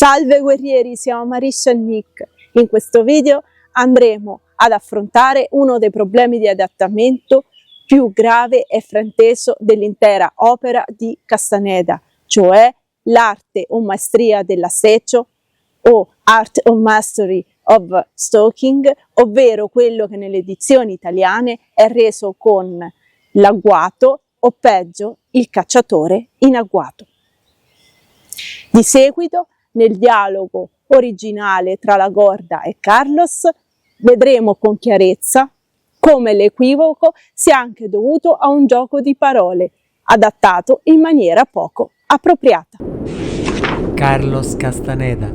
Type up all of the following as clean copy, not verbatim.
Salve guerrieri, siamo Marisha e Nick. In questo video andremo ad affrontare uno dei problemi di adattamento più grave e frainteso dell'intera opera di Castaneda, cioè l'arte o maestria dell'assecio o Art or Mastery of Stalking, ovvero quello che nelle edizioni italiane è reso con l'agguato o peggio il cacciatore in agguato. Di seguito, nel dialogo originale tra la Gorda e Carlos, vedremo con chiarezza come l'equivoco sia anche dovuto a un gioco di parole, adattato in maniera poco appropriata. Carlos Castaneda.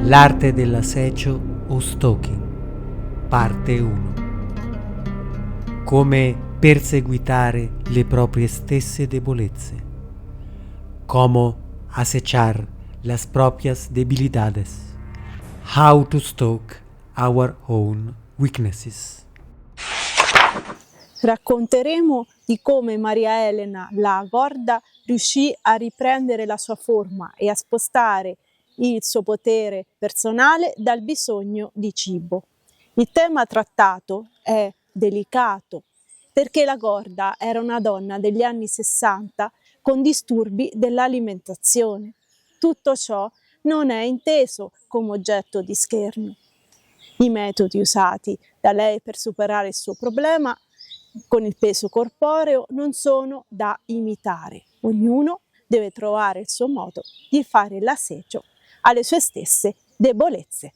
L'arte dell'assecio o stalking. Parte 1. Come perseguitare le proprie stesse debolezze. Como acechar las propias debilidades. How to stalk our own weaknesses. Racconteremo di come Maria Elena, la Gorda, riuscì a riprendere la sua forma e a spostare il suo potere personale dal bisogno di cibo. Il tema trattato è delicato perché la Gorda era una donna degli anni 60 con disturbi dell'alimentazione. Tutto ciò non è inteso come oggetto di scherno. I metodi usati da lei per superare il suo problema con il peso corporeo non sono da imitare. Ognuno deve trovare il suo modo di fare l'assecio alle sue stesse debolezze.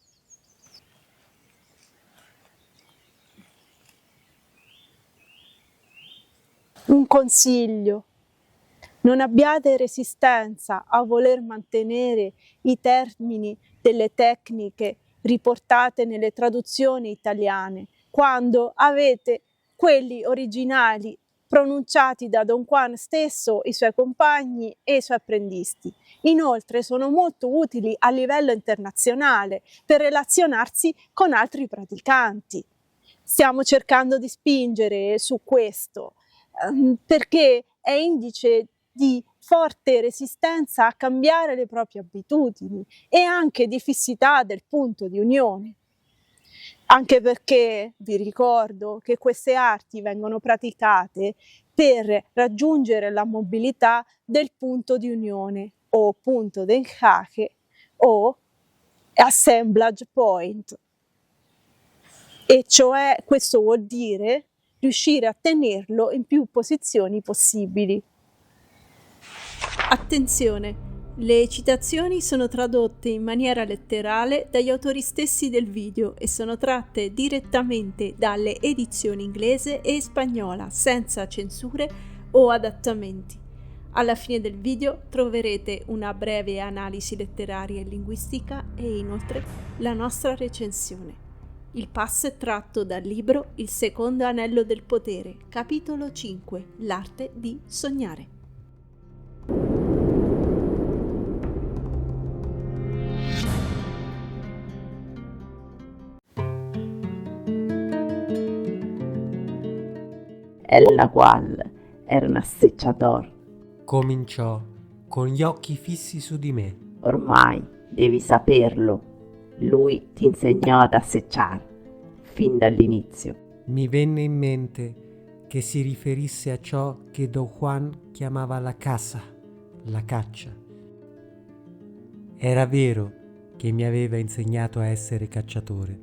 Un consiglio: non abbiate resistenza a voler mantenere i termini delle tecniche riportate nelle traduzioni italiane, quando avete quelli originali pronunciati da Don Juan stesso, i suoi compagni e i suoi apprendisti. Inoltre sono molto utili a livello internazionale per relazionarsi con altri praticanti. Stiamo cercando di spingere su questo perché è indice di forte resistenza a cambiare le proprie abitudini e anche di fissità del punto di unione. Anche perché vi ricordo che queste arti vengono praticate per raggiungere la mobilità del punto di unione o punto de encaje o assemblage point. E cioè questo vuol dire riuscire a tenerlo in più posizioni possibili. Attenzione! Le citazioni sono tradotte in maniera letterale dagli autori stessi del video e sono tratte direttamente dalle edizioni inglese e spagnola, senza censure o adattamenti. Alla fine del video troverete una breve analisi letteraria e linguistica e inoltre la nostra recensione. Il passo è tratto dal libro Il secondo anello del potere, capitolo 5, l'arte di sognare. El Nagual era un assecciatore. Cominciò con gli occhi fissi su di me. Ormai devi saperlo. Lui ti insegnò ad assecciare, fin dall'inizio. Mi venne in mente che si riferisse a ciò che Don Juan chiamava la caza, la caccia. Era vero che mi aveva insegnato a essere cacciatore.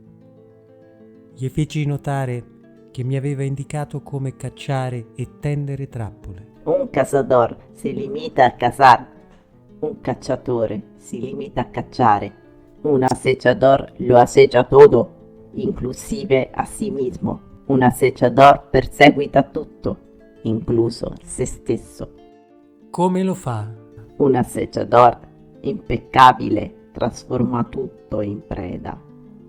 Gli feci notare che mi aveva indicato come cacciare e tendere trappole. Un cazador si limita a cazar. Un cacciatore si limita a cacciare. Un acechador lo acecha todo, inclusive a sí mismo. Un acechador perseguita tutto, incluso se stesso. Come lo fa? Un acechador impeccabile trasforma tutto in preda.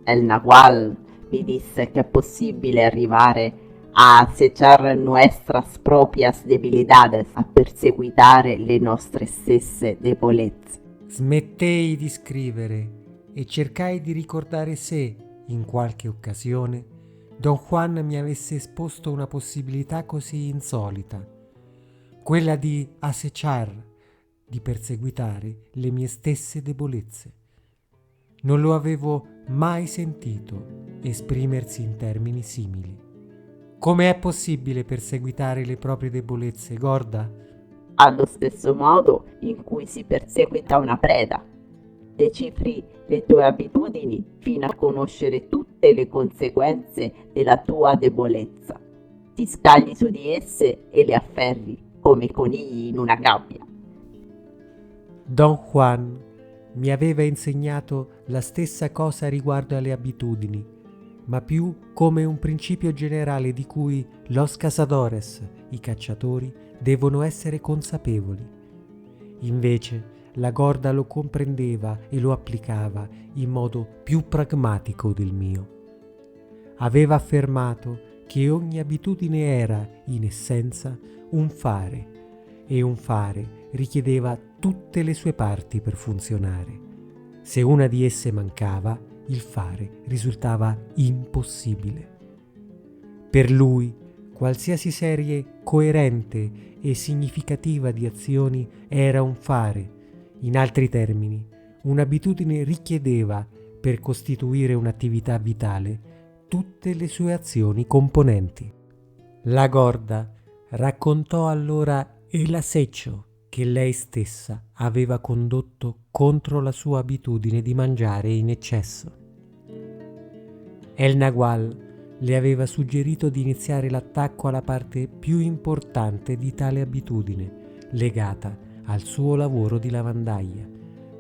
El Nagual mi disse che è possibile arrivare a acechar nuestras propias debilidades, a perseguitare le nostre stesse debolezze. Smettei di scrivere e cercai di ricordare se, in qualche occasione, Don Juan mi avesse esposto una possibilità così insolita, quella di acechar, di perseguitare le mie stesse debolezze. Non lo avevo mai sentito esprimersi in termini simili. Come è possibile perseguitare le proprie debolezze, Gorda? Allo stesso modo in cui si perseguita una preda. Decifri le tue abitudini fino a conoscere tutte le conseguenze della tua debolezza. Ti scagli su di esse e le afferri come i conigli in una gabbia. Don Juan mi aveva insegnato la stessa cosa riguardo alle abitudini, ma più come un principio generale di cui los cazadores, i cacciatori, devono essere consapevoli. Invece la Gorda lo comprendeva e lo applicava in modo più pragmatico del mio. Aveva affermato che ogni abitudine era, in essenza, un fare, e un fare richiedeva tutte le sue parti per funzionare. Se una di esse mancava, il fare risultava impossibile. Per lui, qualsiasi serie coerente e significativa di azioni era un fare. In altri termini, un'abitudine richiedeva, per costituire un'attività vitale, tutte le sue azioni componenti. La Gorda raccontò allora il asseccio che lei stessa aveva condotto contro la sua abitudine di mangiare in eccesso. El Nagual le aveva suggerito di iniziare l'attacco alla parte più importante di tale abitudine, legata al suo lavoro di lavandaia,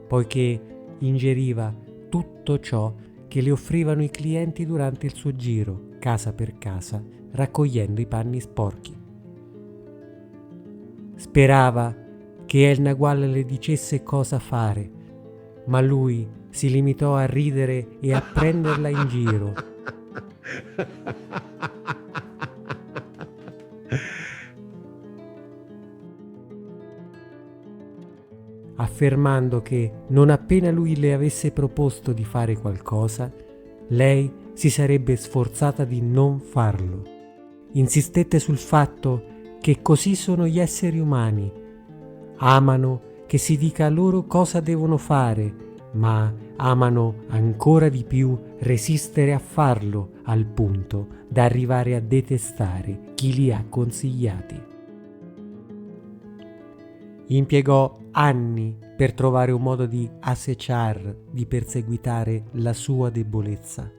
poiché ingeriva tutto ciò che le offrivano i clienti durante il suo giro, casa per casa, raccogliendo i panni sporchi. Sperava che El Nagual le dicesse cosa fare, ma lui si limitò a ridere e a prenderla in giro. Affermando che non appena lui le avesse proposto di fare qualcosa, lei si sarebbe sforzata di non farlo. Insistette sul fatto che così sono gli esseri umani. Amano che si dica loro cosa devono fare, ma amano ancora di più resistere a farlo al punto da arrivare a detestare chi li ha consigliati. Impiegò anni per trovare un modo di acechar, di perseguitare la sua debolezza.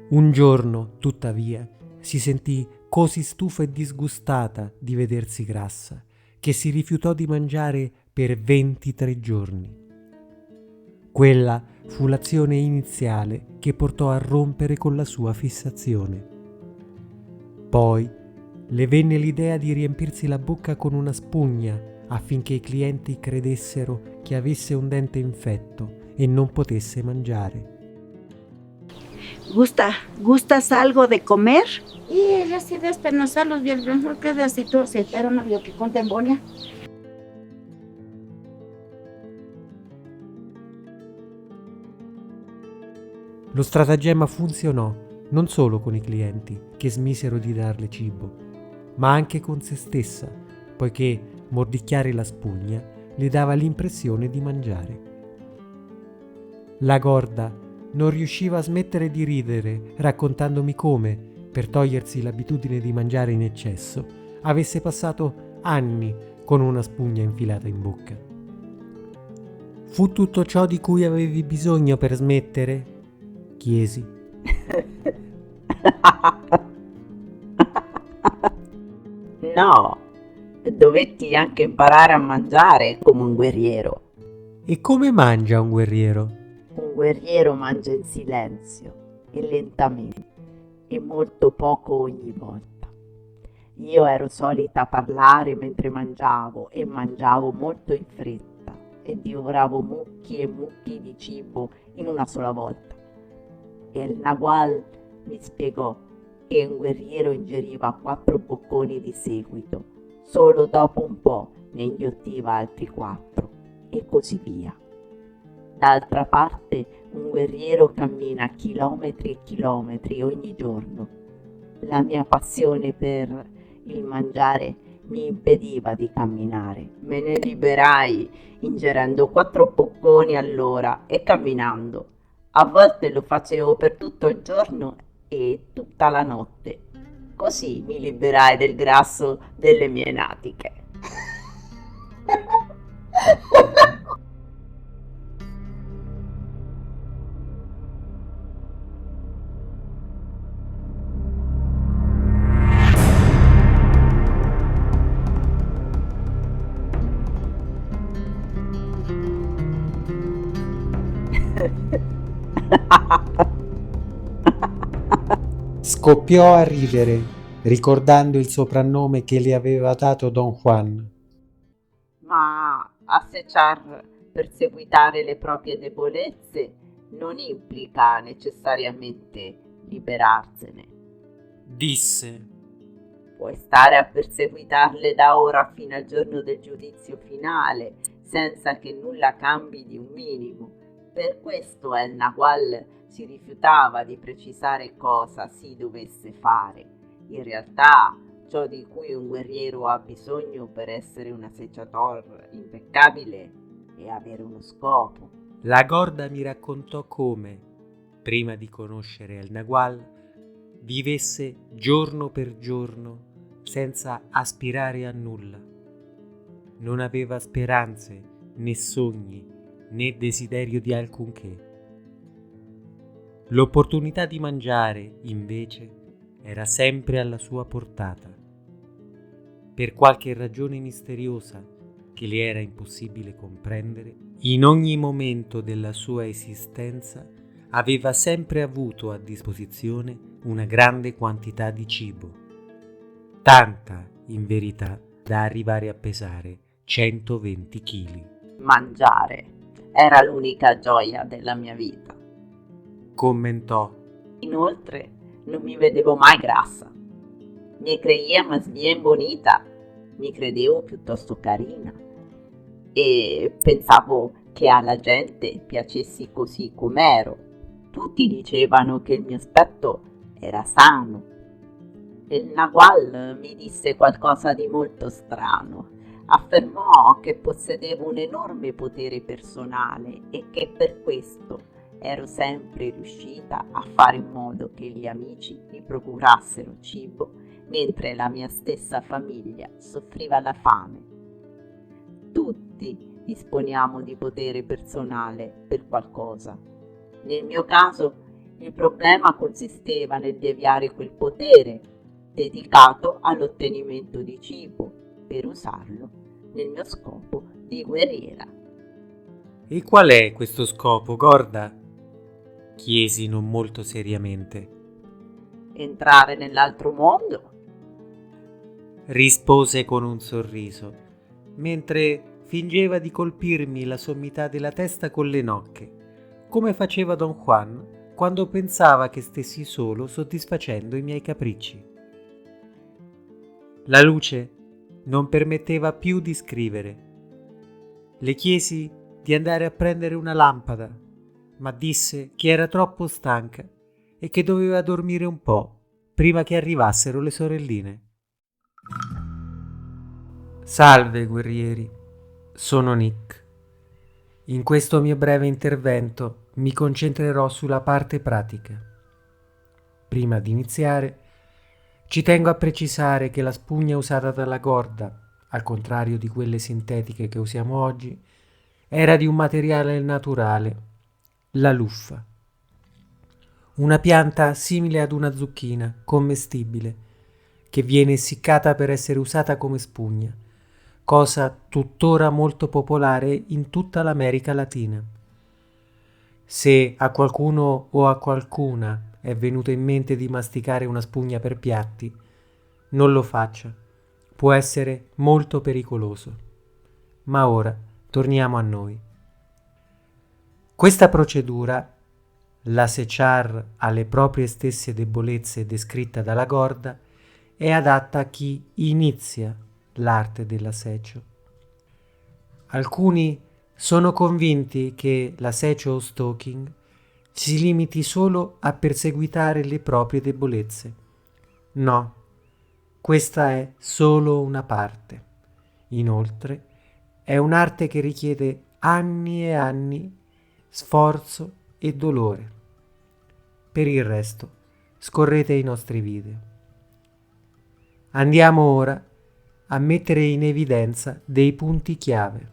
Un giorno, tuttavia, si sentì così stufa e disgustata di vedersi grassa che si rifiutò di mangiare per 23 giorni. Quella fu l'azione iniziale che portò a rompere con la sua fissazione. Poi le venne l'idea di riempirsi la bocca con una spugna affinché i clienti credessero che avesse un dente infetto e non potesse mangiare. ¿Gustas algo de comer? Y así despernozar los viernes porque de así todo se era una que con embolia. Lo stratagemma funzionò non solo con i clienti che smisero di darle cibo, ma anche con se stessa, poiché mordicchiare la spugna le dava l'impressione di mangiare. La Gorda non riusciva a smettere di ridere raccontandomi come, per togliersi l'abitudine di mangiare in eccesso, avesse passato anni con una spugna infilata in bocca. Fu tutto ciò di cui avevi bisogno per smettere? Chiesi. No, dovetti anche imparare a mangiare come un guerriero. E come mangia un guerriero? Un guerriero mangia in silenzio e lentamente e molto poco ogni volta. Io ero solita parlare mentre mangiavo e mangiavo molto in fretta e divoravo mucchi e mucchi di cibo in una sola volta. E il Nagual mi spiegò che un guerriero ingeriva 4 bocconi di seguito, solo dopo un po' ne inghiottiva altri 4 e così via. D'altra parte, un guerriero cammina chilometri e chilometri ogni giorno. La mia passione per il mangiare mi impediva di camminare. Me ne liberai ingerendo 4 bocconi all'ora e camminando. A volte lo facevo per tutto il giorno e tutta la notte. Così mi liberai del grasso delle mie natiche. Scoppiò a ridere, ricordando il soprannome che le aveva dato Don Juan. Ma acechar, perseguitare le proprie debolezze non implica necessariamente liberarsene. Disse. Puoi stare a perseguitarle da ora fino al giorno del giudizio finale, senza che nulla cambi di un minimo. Per questo El Nagual si rifiutava di precisare cosa si dovesse fare. In realtà, ciò di cui un guerriero ha bisogno per essere un assecciatore impeccabile è avere uno scopo. La Gorda mi raccontò come, prima di conoscere El Nagual, vivesse giorno per giorno senza aspirare a nulla. Non aveva speranze, né sogni, né desiderio di alcunché. L'opportunità di mangiare, invece, era sempre alla sua portata. Per qualche ragione misteriosa che le era impossibile comprendere, in ogni momento della sua esistenza aveva sempre avuto a disposizione una grande quantità di cibo, tanta, in verità, da arrivare a pesare 120 kg. Mangiare era l'unica gioia della mia vita. Commentò. Inoltre, non mi vedevo mai grassa. Mi creía más bien bonita. Mi credevo piuttosto carina. E pensavo che alla gente piacessi così com'ero. Tutti dicevano che il mio aspetto era sano. Il Nagual mi disse qualcosa di molto strano. Affermò che possedevo un enorme potere personale e che per questo ero sempre riuscita a fare in modo che gli amici mi procurassero cibo mentre la mia stessa famiglia soffriva la fame. Tutti disponiamo di potere personale per qualcosa. Nel mio caso il problema consisteva nel deviare quel potere dedicato all'ottenimento di cibo per usarlo nel mio scopo di guerriera. E qual è questo scopo, Gorda? Chiesi non molto seriamente. Entrare nell'altro mondo? Rispose con un sorriso, mentre fingeva di colpirmi la sommità della testa con le nocche, come faceva Don Juan quando pensava che stessi solo soddisfacendo i miei capricci. La luce non permetteva più di scrivere. Le chiesi di andare a prendere una lampada, ma disse che era troppo stanca e che doveva dormire un po' prima che arrivassero le sorelline. Salve, guerrieri, sono Nick. In questo mio breve intervento mi concentrerò sulla parte pratica. Prima di iniziare, ci tengo a precisare che la spugna usata dalla Gorda, al contrario di quelle sintetiche che usiamo oggi, era di un materiale naturale, la luffa. Una pianta simile ad una zucchina, commestibile, che viene essiccata per essere usata come spugna, cosa tuttora molto popolare in tutta l'America Latina. Se a qualcuno o a qualcuna è venuto in mente di masticare una spugna per piatti, non lo faccia. Può essere molto pericoloso. Ma ora torniamo a noi. Questa procedura, l'assecciar alle proprie stesse debolezze descritta dalla Gorda, è adatta a chi inizia l'arte dell'assecio. Alcuni sono convinti che l'assecio o stalking si limiti solo a perseguitare le proprie debolezze. No, Questa è solo una parte. Inoltre, è un'arte che richiede anni e anni, sforzo e dolore. Per il resto, scorrete i nostri video. Andiamo ora a mettere in evidenza dei punti chiave.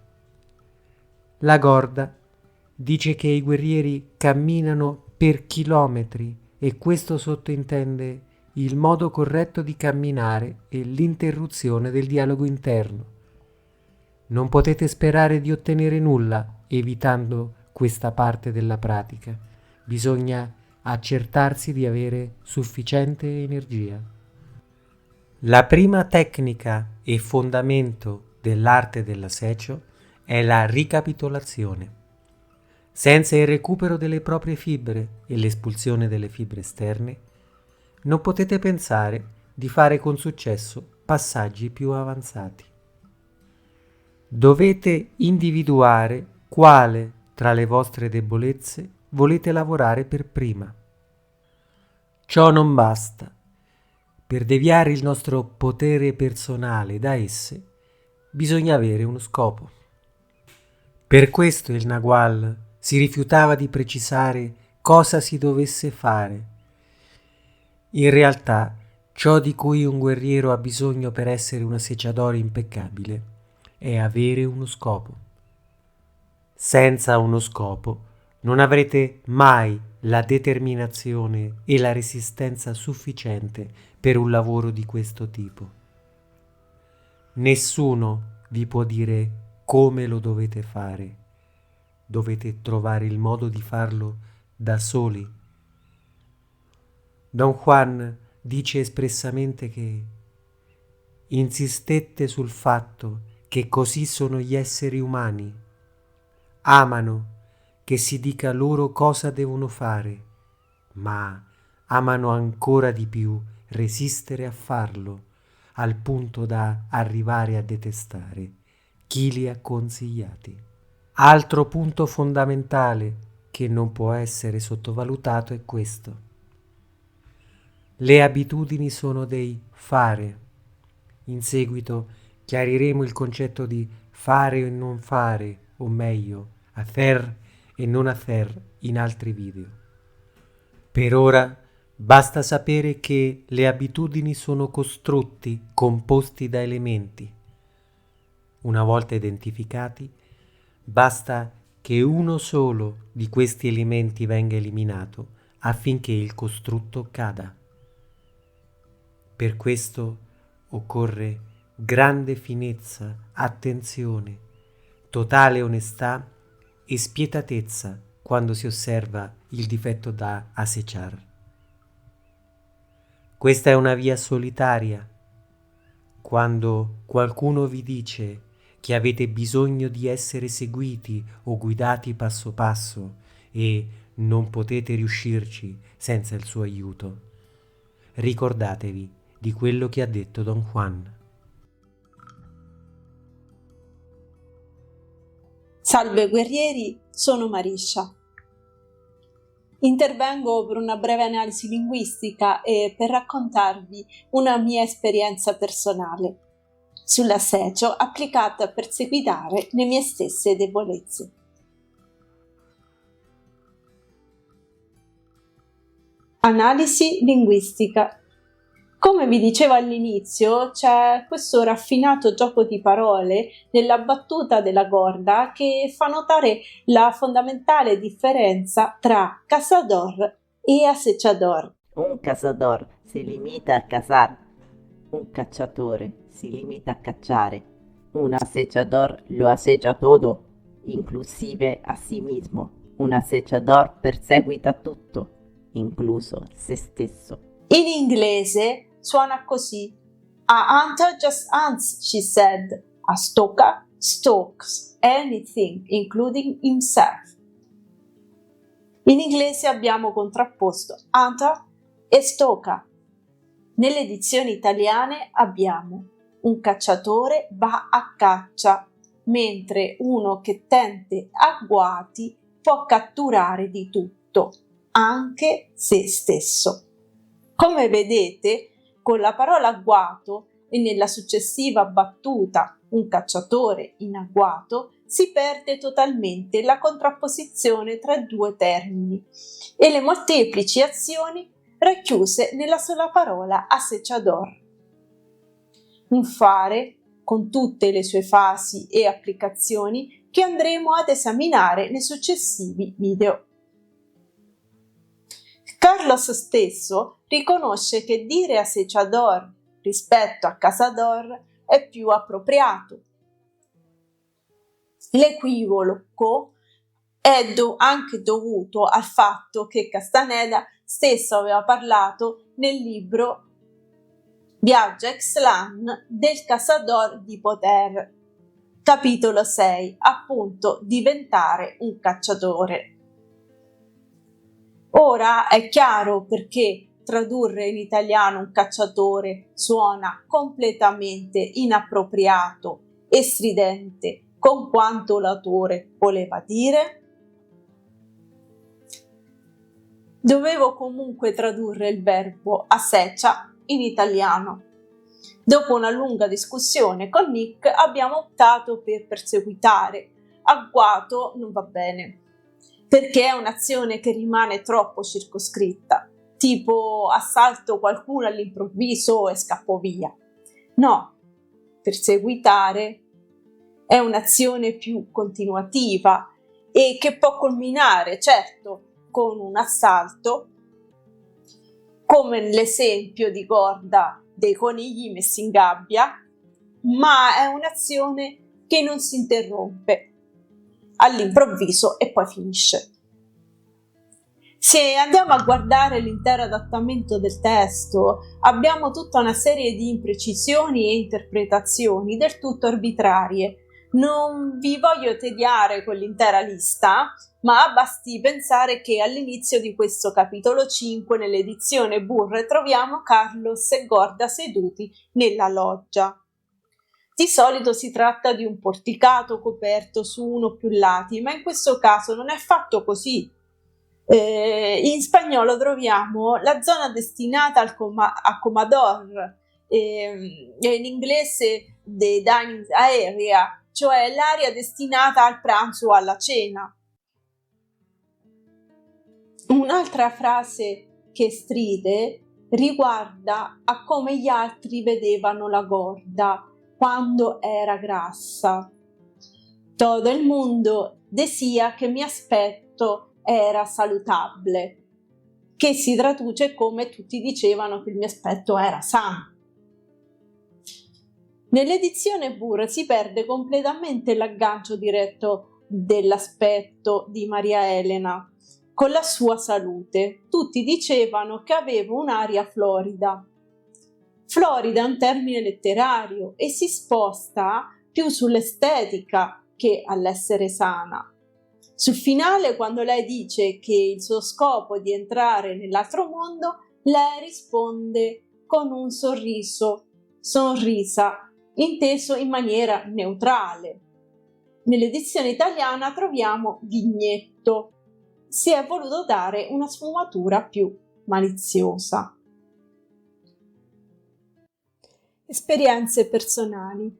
La Gorda dice che i guerrieri camminano per chilometri e questo sottintende il modo corretto di camminare e l'interruzione del dialogo interno. Non potete sperare di ottenere nulla evitando questa parte della pratica. Bisogna accertarsi di avere sufficiente energia. La prima tecnica e fondamento dell'arte dell'assecio è la ricapitolazione. Senza il recupero delle proprie fibre e l'espulsione delle fibre esterne, non potete pensare di fare con successo passaggi più avanzati. Dovete individuare quale tra le vostre debolezze volete lavorare per prima. Ciò non basta. Per deviare il nostro potere personale da esse, bisogna avere uno scopo. Per questo il Nagual si rifiutava di precisare cosa si dovesse fare. In realtà, ciò di cui un guerriero ha bisogno per essere un assecciatore impeccabile è avere uno scopo. Senza uno scopo non avrete mai la determinazione e la resistenza sufficiente per un lavoro di questo tipo. Nessuno vi può dire come lo dovete fare. Dovete trovare il modo di farlo da soli. Don Juan dice espressamente che insistette sul fatto che così sono gli esseri umani. Amano che si dica loro cosa devono fare, ma amano ancora di più resistere a farlo, al punto da arrivare a detestare chi li ha consigliati. Altro punto fondamentale che non può essere sottovalutato è questo. Le abitudini sono dei fare. In seguito chiariremo il concetto di fare e non fare, o meglio, hacer e non hacer in altri video. Per ora basta sapere che le abitudini sono costrutti composti da elementi. Una volta identificati, basta che uno solo di questi elementi venga eliminato affinché il costrutto cada. Per questo occorre grande finezza, attenzione, totale onestà e spietatezza quando si osserva il difetto da acechar. Questa è una via solitaria. Quando qualcuno vi dice che avete bisogno di essere seguiti o guidati passo passo e non potete riuscirci senza il suo aiuto, ricordatevi di quello che ha detto Don Juan. Salve guerrieri, sono Marisha. Intervengo per una breve analisi linguistica e per raccontarvi una mia esperienza personale sull'assecio applicata a perseguitare le mie stesse debolezze. Analisi linguistica. Come vi dicevo all'inizio, c'è questo raffinato gioco di parole nella battuta della Gorda che fa notare la fondamentale differenza tra cazador e acechador. Un cazador si limita a cazar, un cacciatore si limita a cacciare, un acechador lo acecha todo, inclusive a sí mismo. Un acechador perseguita tutto, incluso se stesso. In inglese suona così. A hunter just hunts, she said. A stalker stalks anything, including himself. In inglese abbiamo contrapposto hunter e stalker. Nelle edizioni italiane abbiamo un cacciatore va a caccia, mentre uno che tende agguati può catturare di tutto, anche se stesso. Come vedete, con la parola agguato e nella successiva battuta un cacciatore in agguato si perde totalmente la contrapposizione tra i due termini e le molteplici azioni racchiuse nella sola parola acechador. Un fare con tutte le sue fasi e applicazioni che andremo ad esaminare nei successivi video. Carlos stesso riconosce che dire acechador rispetto a cazador è più appropriato. L'equivoco è anche dovuto al fatto che Castaneda stesso aveva parlato nel libro Viaggio a Ixtlan del cazador di poter, capitolo 6, appunto diventare un cacciatore. Ora è chiaro perché tradurre in italiano un cacciatore suona completamente inappropriato e stridente con quanto l'autore voleva dire. Dovevo comunque tradurre il verbo acecha in italiano. Dopo una lunga discussione con Nick abbiamo optato per perseguitare. Agguato non va bene, perché è un'azione che rimane troppo circoscritta, tipo assalto qualcuno all'improvviso e scappo via. No, perseguitare è un'azione più continuativa e che può culminare, certo, con un assalto, come nell'esempio di Gorda dei conigli messi in gabbia, ma è un'azione che non si interrompe all'improvviso e poi finisce. Se andiamo a guardare l'intero adattamento del testo, abbiamo tutta una serie di imprecisioni e interpretazioni del tutto arbitrarie. Non vi voglio tediare con l'intera lista, ma basti pensare che all'inizio di questo capitolo 5 nell'edizione Burre troviamo Carlos e Gorda seduti nella loggia. Di solito si tratta di un porticato coperto su uno o più lati, ma in questo caso non è affatto così. In spagnolo troviamo la zona destinata a Comador, e in inglese the dining area, cioè l'area destinata al pranzo o alla cena. Un'altra frase che stride riguarda a come gli altri vedevano la Gorda quando era grassa. Todo el mundo decía che mi aspetto era salutable, che si traduce come tutti dicevano che il mio aspetto era sano. Nell'edizione Burr si perde completamente l'aggancio diretto dell'aspetto di Maria Elena con la sua salute. Tutti dicevano che avevo un'aria florida. Florida è un termine letterario e si sposta più sull'estetica che all'essere sana. Sul finale, quando lei dice che il suo scopo è di entrare nell'altro mondo, lei risponde con un sonrisa, inteso in maniera neutrale. Nell'edizione italiana troviamo vignetto. Si è voluto dare una sfumatura più maliziosa. Esperienze personali.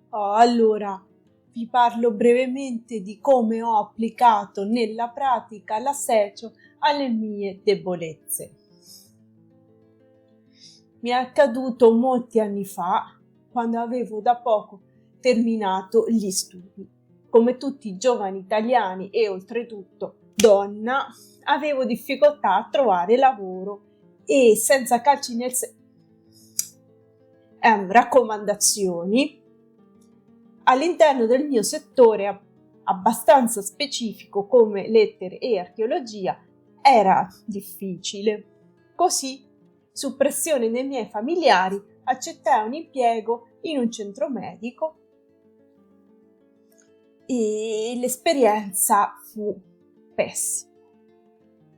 Allora, vi parlo brevemente di come ho applicato nella pratica l'assecio alle mie debolezze. Mi è accaduto molti anni fa, quando avevo da poco terminato gli studi. Come tutti i giovani italiani e oltretutto donna, avevo difficoltà a trovare lavoro e senza calci nel raccomandazioni all'interno del mio settore abbastanza specifico come lettere e archeologia era difficile. Così, su pressione dei miei familiari, accettai un impiego in un centro medico e l'esperienza fu pessima,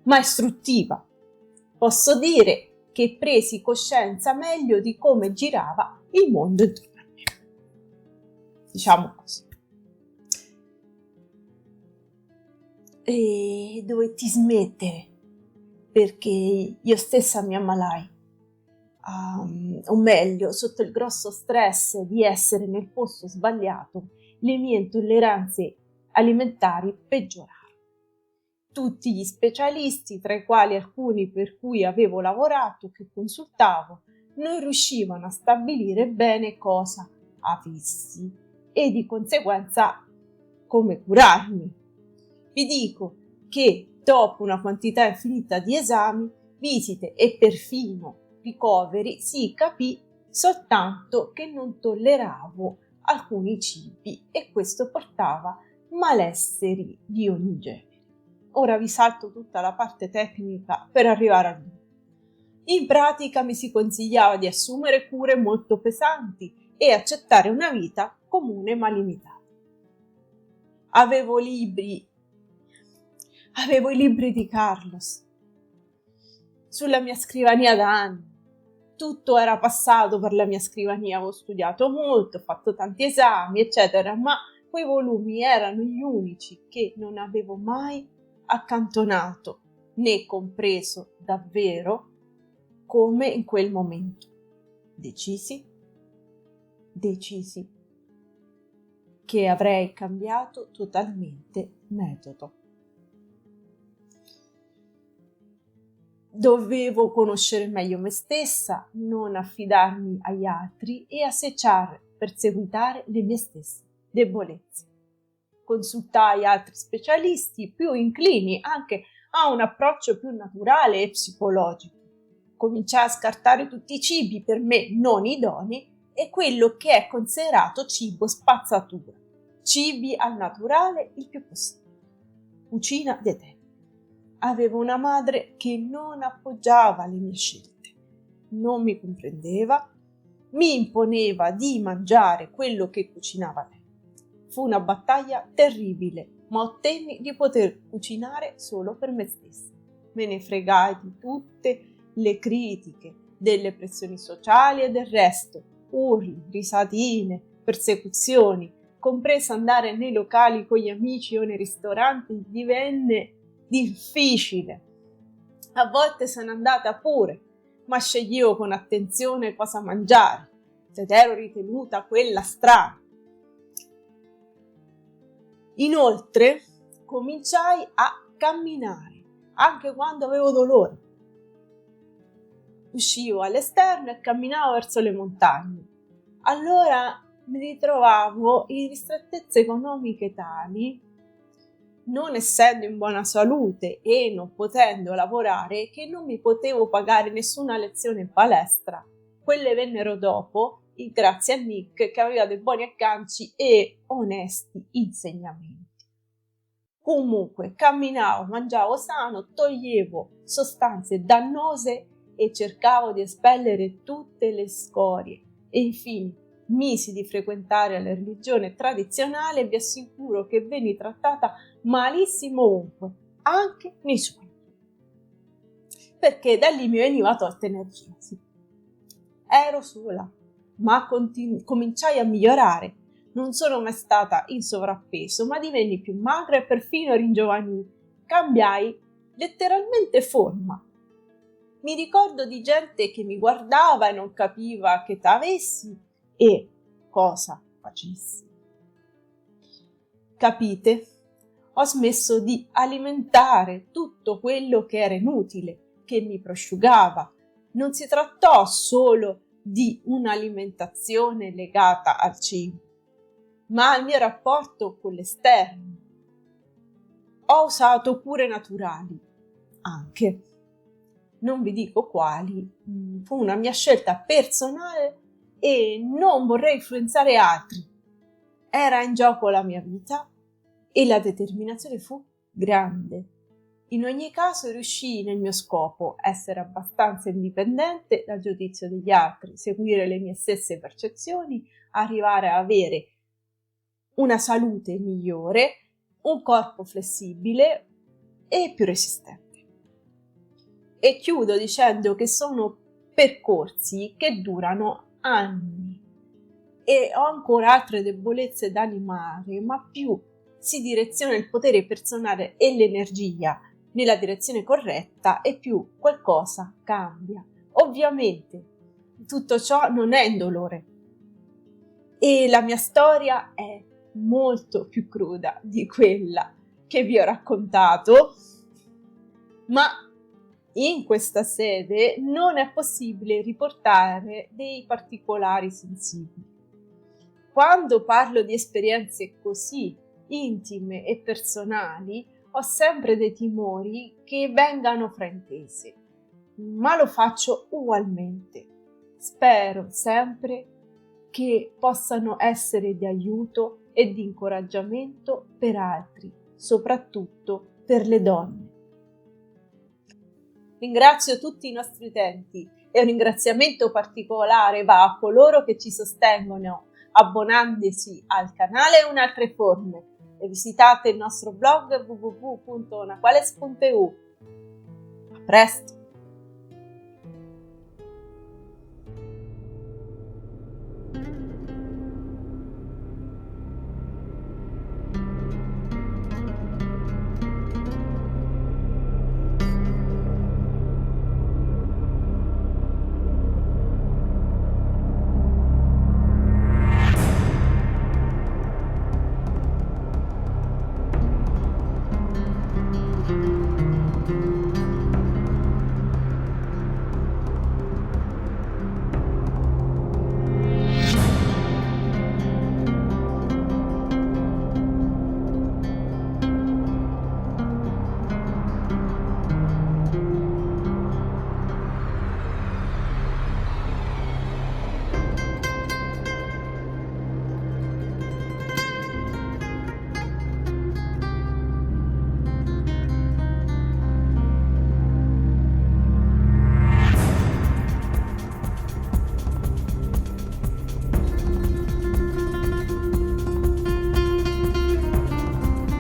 ma istruttiva. Posso dire che presi coscienza meglio di come girava il mondo intorno a me. Diciamo così. E dovetti smettere perché io stessa mi ammalai. o meglio, sotto il grosso stress di essere nel posto sbagliato, le mie intolleranze alimentari peggiorarono. Tutti gli specialisti, tra i quali alcuni per cui avevo lavorato, che consultavo, non riuscivano a stabilire bene cosa avessi e di conseguenza come curarmi. Vi dico che dopo una quantità infinita di esami, visite e perfino ricoveri, si capì soltanto che non tolleravo alcuni cibi e questo portava malesseri di ogni genere. Ora vi salto tutta la parte tecnica per arrivare al dunque. In pratica mi si consigliava di assumere cure molto pesanti e accettare una vita comune ma limitata. Avevo i libri di Carlos sulla mia scrivania da anni. Tutto era passato per la mia scrivania, avevo studiato molto, ho fatto tanti esami, eccetera, ma quei volumi erano gli unici che non avevo mai accantonato né compreso davvero come in quel momento. Decisi che avrei cambiato totalmente metodo. Dovevo conoscere meglio me stessa, non affidarmi agli altri e perseguitare le mie stesse debolezze. Consultai altri specialisti più inclini anche a un approccio più naturale e psicologico. Cominciai a scartare tutti i cibi per me non idonei e quello che è considerato cibo spazzatura. Cibi al naturale il più possibile. Cucina dei tempi. Avevo una madre che non appoggiava le mie scelte, non mi comprendeva, mi imponeva di mangiare quello che cucinava lei. Fu una battaglia terribile, ma ottenni di poter cucinare solo per me stessa. Me ne fregai di tutte le critiche, delle pressioni sociali e del resto, urli, risatine, persecuzioni, compreso andare nei locali con gli amici o nei ristoranti, divenne difficile. A volte sono andata pure, ma sceglievo con attenzione cosa mangiare, ed ero ritenuta quella strana. Inoltre, cominciai a camminare, anche quando avevo dolore. Uscivo all'esterno e camminavo verso le montagne. Allora mi ritrovavo in ristrettezze economiche tali, non essendo in buona salute e non potendo lavorare, che non mi potevo pagare nessuna lezione in palestra. Quelle vennero dopo, grazie a Nick che aveva dei buoni agganci e onesti insegnamenti. Comunque camminavo, mangiavo sano, toglievo sostanze dannose e cercavo di espellere tutte le scorie e infine misi di frequentare la religione tradizionale e vi assicuro che venni trattata malissimo ovunque, anche nei sogni, perché da lì mi veniva tolta energia. Sì. Ero sola, ma cominciai a migliorare. Non sono mai stata in sovrappeso, ma divenni più magra e perfino ringiovanì. Cambiai letteralmente forma. Mi ricordo di gente che mi guardava e non capiva che età avessi e cosa facessi. Capite? Ho smesso di alimentare tutto quello che era inutile, che mi prosciugava. Non si trattò solo di un'alimentazione legata al cibo, ma al mio rapporto con l'esterno. Ho usato cure naturali, anche. Non vi dico quali, fu una mia scelta personale e non vorrei influenzare altri. Era in gioco la mia vita e la determinazione fu grande. In ogni caso riuscii nel mio scopo, essere abbastanza indipendente dal giudizio degli altri, seguire le mie stesse percezioni, arrivare a avere una salute migliore, un corpo flessibile e più resistente. E chiudo dicendo che sono percorsi che durano anni e ho ancora altre debolezze da limare, ma più si direziona il potere personale e l'energia nella direzione corretta e più qualcosa cambia. Ovviamente tutto ciò non è indolore. E la mia storia è molto più cruda di quella che vi ho raccontato, ma in questa sede non è possibile riportare dei particolari sensibili. Quando parlo di esperienze così intime e personali, ho sempre dei timori che vengano fraintese, ma lo faccio ugualmente. Spero sempre che possano essere di aiuto e di incoraggiamento per altri, soprattutto per le donne. Ringrazio tutti i nostri utenti e un ringraziamento particolare va a coloro che ci sostengono abbonandosi al canale o in altre forme e visitate il nostro blog www.naquales.eu. A presto!